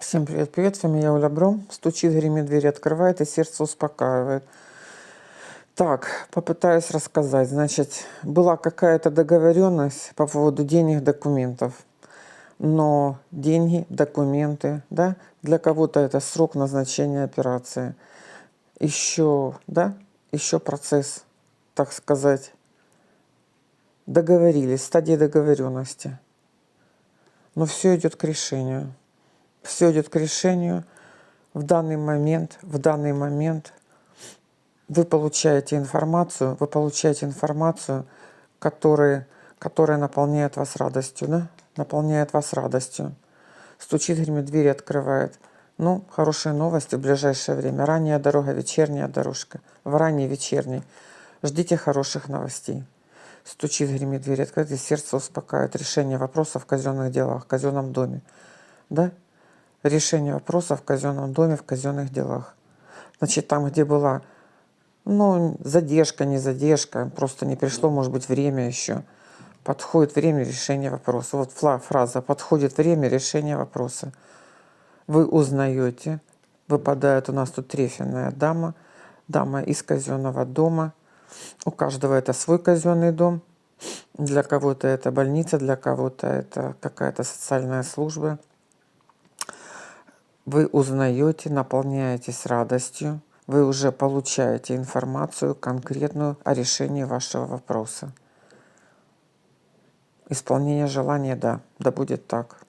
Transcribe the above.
Всем привет, привет, с вами я, Оля Бром. Стучит, гремит, дверь открывает и сердце успокаивает. Так, попытаюсь рассказать. Значит, была какая-то договоренность по поводу денег, документов. Но деньги, документы, да, для кого-то это срок назначения операции. Еще, да, еще процесс, так сказать, договорились, стадия договоренности. Но все идет к решению. Все идет к решению. В данный момент вы получаете информацию, которая наполняет вас радостью, да? Наполняет вас радостью. Стучит, гремит, двери открывает. Ну, хорошие новости в ближайшее время. Ранняя дорога, вечерняя дорожка. В ранней, вечерней. Ждите хороших новостей. Стучит, гремит, двери открывает, и сердце успокаивает. Решение вопросов в казенных делах, в казенном доме. Да? Решение вопросов в казенном доме, в казенных делах. Значит, там, где была, ну, задержка, не задержка, просто не пришло, может быть, время еще. Подходит время решения вопроса. Вот фраза «подходит время решения вопроса». Вы узнаете, выпадает у нас тут трефенная дама, дама из казенного дома. У каждого это свой казенный дом. Для кого-то это больница, для кого-то это какая-то социальная служба. Вы узнаете, наполняетесь радостью, вы уже получаете информацию конкретную о решении вашего вопроса. Исполнение желания, да будет так.